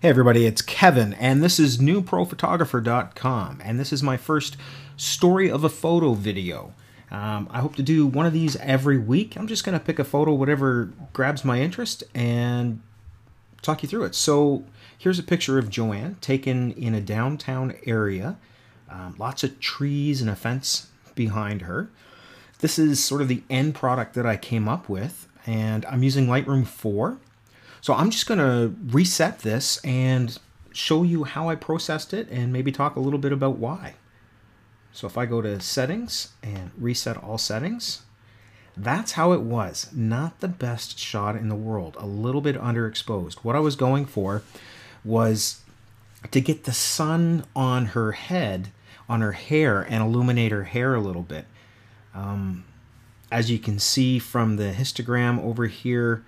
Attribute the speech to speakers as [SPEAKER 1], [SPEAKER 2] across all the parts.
[SPEAKER 1] Hey everybody, it's Kevin, and this is NewProPhotographer.com, and this is my first story of a photo video. I hope to do one of these every week. I'm just going to pick a photo, whatever grabs my interest, and talk you through it. So here's a picture of Joanne taken in a downtown area. Lots of trees and a fence behind her. This is sort of the end product that I came up with, and I'm using Lightroom 4. So I'm just going to reset this and show you how I processed it and maybe talk a little bit about why. So if I go to settings and reset all settings, that's how it was. Not the best shot in the world, a little bit underexposed. What I was going for was to get the sun on her head, on her hair, and illuminate her hair a little bit. As you can see from the histogram over here,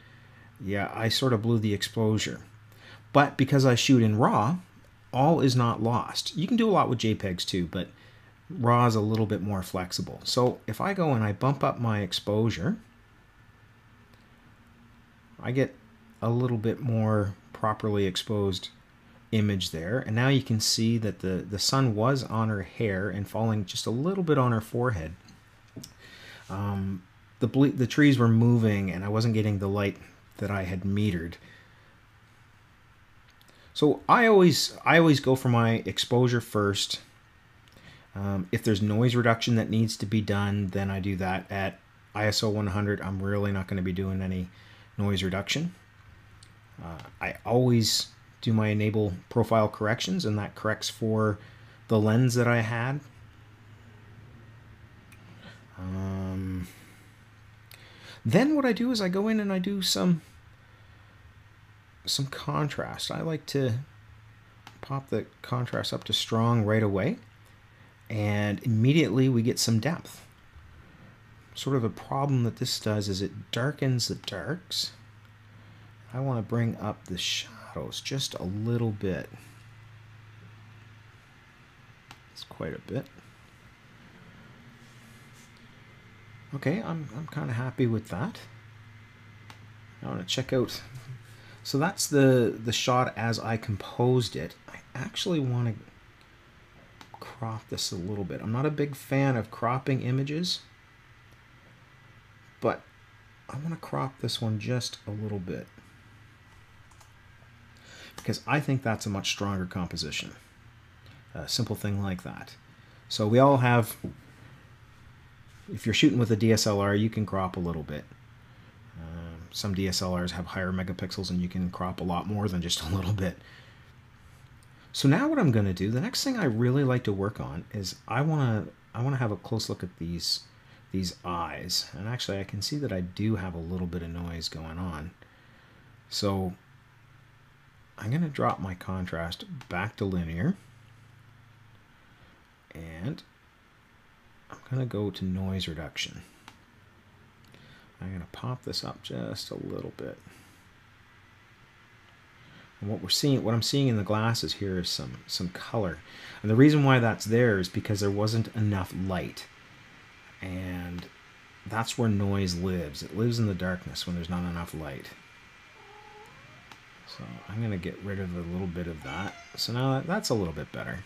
[SPEAKER 1] yeah, I sort of blew the exposure. But because I shoot in RAW, all is not lost. You can do a lot with JPEGs too, but RAW is a little bit more flexible. So if I go and I bump up my exposure, I get a little bit more properly exposed image there. And now you can see that the sun was on her hair and falling just a little bit on her forehead. The trees were moving and I wasn't getting the light that I had metered. So I always go for my exposure first. If there's noise reduction that needs to be done, then I do that at ISO 100. I'm really not going to be doing any noise reduction. I always do my enable profile corrections, and that corrects for the lens that I had. Then what I do is I go in and I do some contrast. I like to pop the contrast up to strong right away, and immediately we get some depth. Sort of a problem that this does is it darkens the darks. I want to bring up the shadows just a little bit. It's quite a bit. Okay, I'm kind of happy with that. I want to check out. So that's the shot as I composed it. I actually want to crop this a little bit. I'm not a big fan of cropping images, but I want to crop this one just a little bit because I think that's a much stronger composition. A simple thing like that. So we all have, if you're shooting with a DSLR, you can crop a little bit. Some DSLRs have higher megapixels and you can crop a lot more than just a little bit. So now what I'm going to do, the next thing I really like to work on is I want to have a close look at these eyes. And actually I can see that I do have a little bit of noise going on. So I'm going to drop my contrast back to linear. And I'm going to go to noise reduction. I'm going to pop this up just a little bit. And what I'm seeing in the glasses here is some color. And the reason why that's there is because there wasn't enough light. And that's where noise lives. It lives in the darkness when there's not enough light. So I'm going to get rid of a little bit of that. So now that's a little bit better.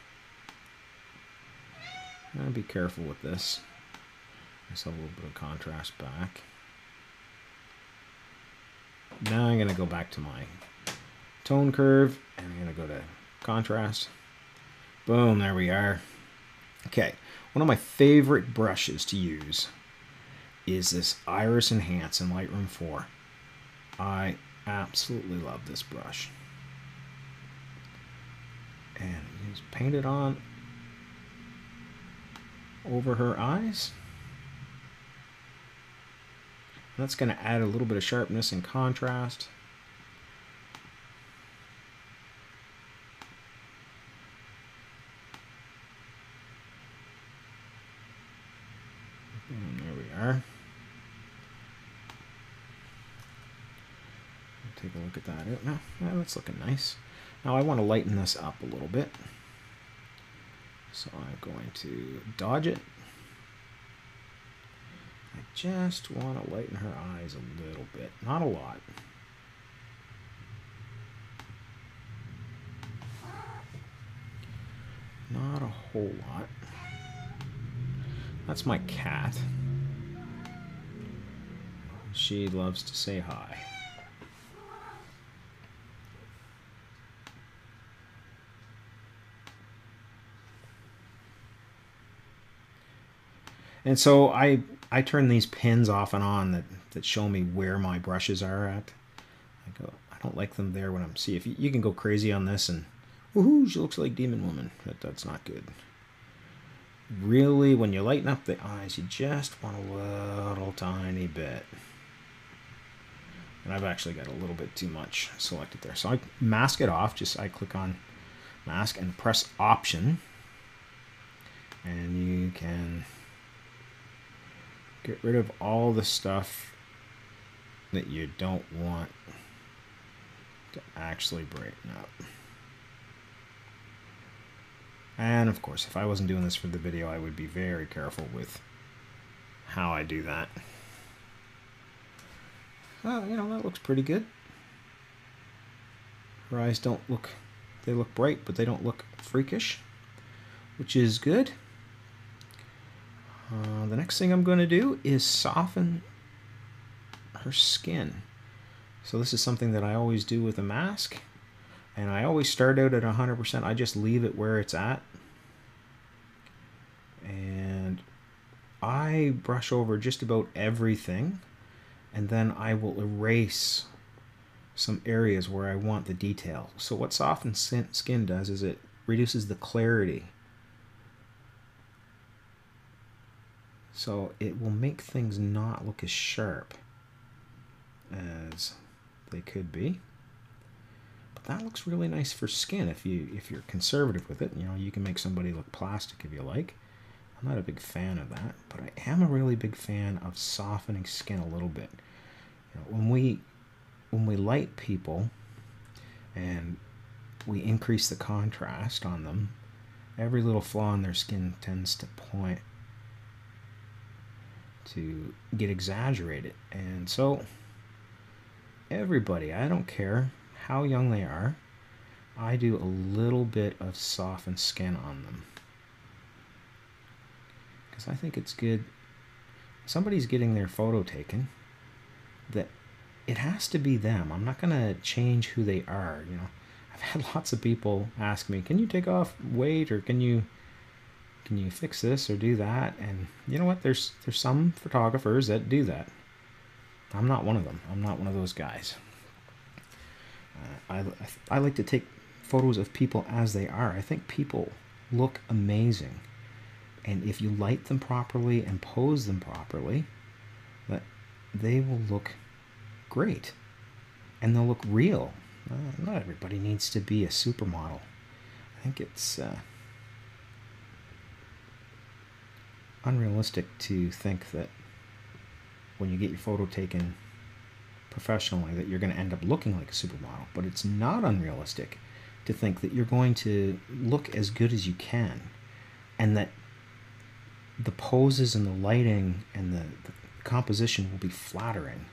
[SPEAKER 1] I'm going to be careful with this. Just a little bit of contrast back. Now I'm going to go back to my tone curve, and I'm going to go to contrast. Boom, there we are. Okay, one of my favorite brushes to use is this Iris Enhance in Lightroom 4. I absolutely love this brush. And you just paint it on over her eyes. That's going to add a little bit of sharpness and contrast. And there we are. Take a look at that. Now, that's looking nice. Now I want to lighten this up a little bit. So I'm going to dodge it. I just want to lighten her eyes a little bit, not a lot. Not a whole lot. That's my cat. She loves to say hi. And so I turn these pins off and on that show me where my brushes are at. I don't like them there when I'm... See, if you can go crazy on this and... Woohoo, she looks like Demon Woman. That's not good. Really, when you lighten up the eyes, you just want a little tiny bit. And I've actually got a little bit too much selected there. So I mask it off. I click on mask and press Option. And you can get rid of all the stuff that you don't want to actually brighten up. And of course, if I wasn't doing this for the video, I would be very careful with how I do that. Well, you know, that looks pretty good. Her eyes don't look, they look bright, but they don't look freakish, which is good. The next thing I'm going to do is soften her skin. So this is something that I always do with a mask. And I always start out at 100%. I just leave it where it's at. And I brush over just about everything. And then I will erase some areas where I want the detail. So what softened skin does is it reduces the clarity. So it will make things not look as sharp as they could be. But that looks really nice for skin if you're conservative with it. You know, you can make somebody look plastic if you like. I'm not a big fan of that, but I am a really big fan of softening skin a little bit. You know, when we light people and we increase the contrast on them, every little flaw in their skin tends to point to get exaggerated. And so everybody, I don't care how young they are, I do a little bit of softened skin on them because I think it's good. Somebody's getting their photo taken, that it has to be them. I'm not gonna change who they are. You know, I've had lots of people ask me, can you take off weight, or can you fix this or do that? And you know what, there's some photographers that do that. I'm not one of them. I'm not one of those guys. I like to take photos of people as they are. I think people look amazing, and if you light them properly and pose them properly, that they will look great and they'll look real. Not everybody needs to be a supermodel. I think it's unrealistic to think that when you get your photo taken professionally that you're going to end up looking like a supermodel. But it's not unrealistic to think that you're going to look as good as you can, and that the poses and the lighting and the composition will be flattering.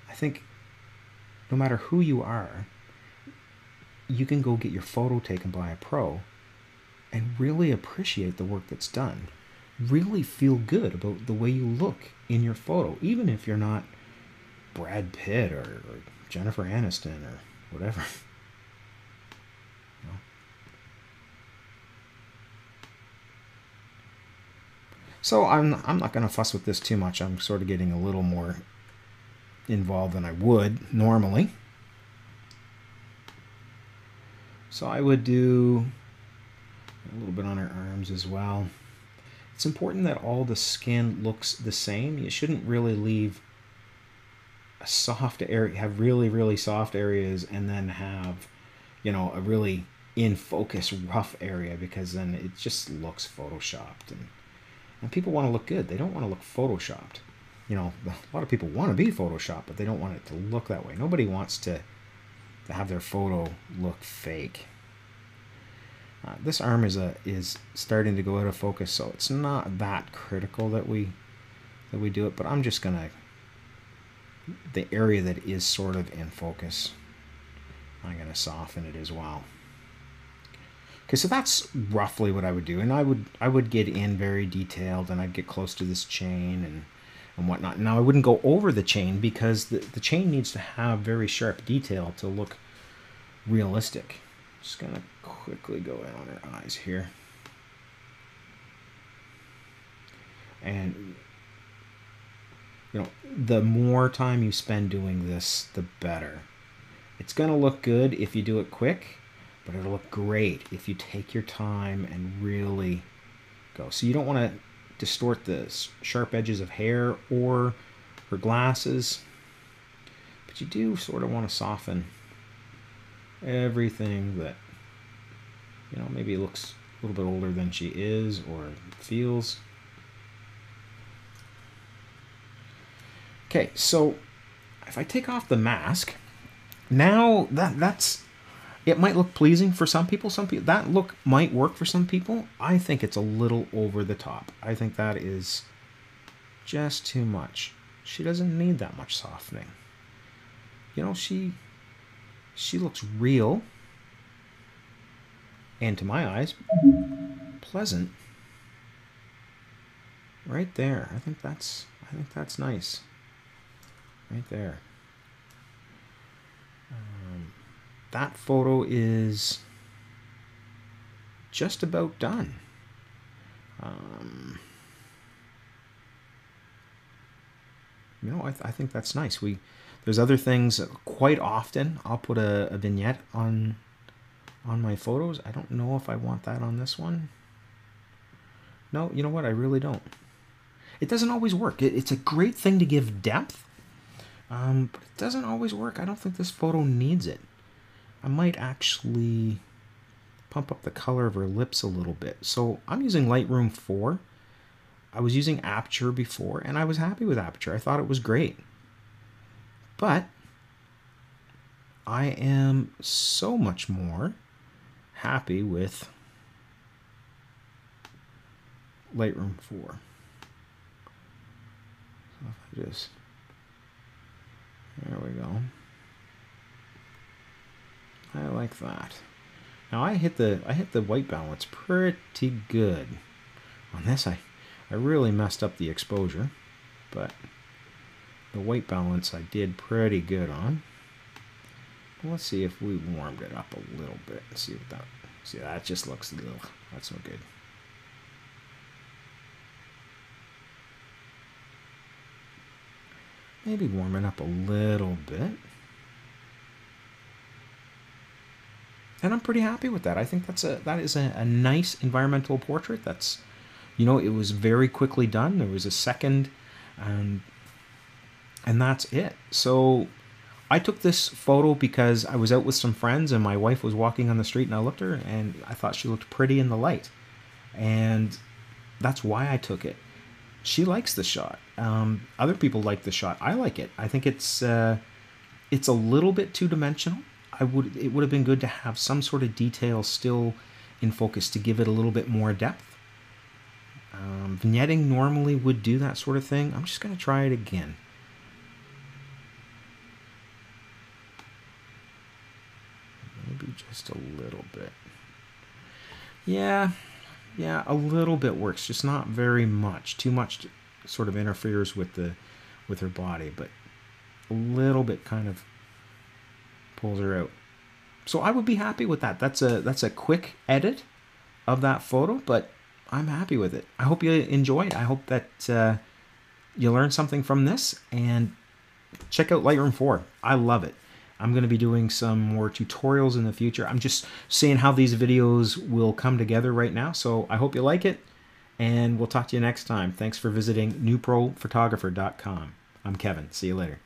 [SPEAKER 1] I think no matter who you are, you can go get your photo taken by a pro and really appreciate the work that's done. Really feel good about the way you look in your photo, even if you're not Brad Pitt or Jennifer Aniston or whatever. You know? So I'm not going to fuss with this too much. I'm sort of getting a little more involved than I would normally. So I would do a little bit on her arms as well. It's important that all the skin looks the same. You shouldn't really leave a soft area, have really, really soft areas, and then have, you know, a really in focus rough area, because then it just looks photoshopped. And people want to look good. They don't want to look photoshopped. You know, a lot of people want to be photoshopped, but they don't want it to look that way. Nobody wants to have their photo look fake. This arm is starting to go out of focus, so it's not that critical that we do it, but I'm just gonna, the area that is sort of in focus, I'm gonna soften it as well. Okay, so that's roughly what I would do, and I would get in very detailed, and I'd get close to this chain and whatnot. Now I wouldn't go over the chain because the chain needs to have very sharp detail to look realistic. Just gonna quickly go in on her eyes here. And you know, the more time you spend doing this, the better. It's gonna look good if you do it quick, but it'll look great if you take your time and really go. So you don't want to distort the sharp edges of hair or her glasses, but you do sort of want to soften everything that, you know, maybe looks a little bit older than she is or feels. Okay, so if I take off the mask, now that's it might look pleasing for some people. Some people, that look might work for some people. I think it's a little over the top. I think that is just too much. She doesn't need that much softening. You know, she looks real, and to my eyes, pleasant. Right there. I think that's nice. Right there. That photo is just about done. You know, I think that's nice. There's other things. Quite often I'll put a vignette on my photos. I don't know if I want that on this one. No, you know what? I really don't. It doesn't always work. It's a great thing to give depth, but it doesn't always work. I don't think this photo needs it. I might actually pump up the color of her lips a little bit. So I'm using Lightroom 4. I was using Aperture before, and I was happy with Aperture. I thought it was great. But I am so much more happy with Lightroom 4. So if I just, there we go. I like that. Now I hit the white balance pretty good. On this I really messed up the exposure, but the white balance I did pretty good on. Let's see if we warmed it up a little bit. See what that. See, that just looks ugh, that's no good. Maybe warm it up a little bit. And I'm pretty happy with that. I think that is a nice environmental portrait. That's, you know, it was very quickly done. There was a second, and that's it. So I took this photo because I was out with some friends and my wife was walking on the street and I looked at her and I thought she looked pretty in the light. And that's why I took it. She likes the shot. Other people like the shot. I like it. I think it's a little bit two-dimensional. It would have been good to have some sort of detail still in focus to give it a little bit more depth. Vignetting normally would do that sort of thing. I'm just going to try it again. Maybe just a little bit. Yeah, a little bit works, just not very much. Too much sort of interferes with her body, but a little bit kind of pulls her out. So I would be happy with that. That's a quick edit of that photo, but I'm happy with it. I hope you enjoyed. I hope that you learned something from this, and check out Lightroom 4. I love it. I'm going to be doing some more tutorials in the future. I'm just seeing how these videos will come together right now. So I hope you like it, and we'll talk to you next time. Thanks for visiting NewProPhotographer.com. I'm Kevin. See you later.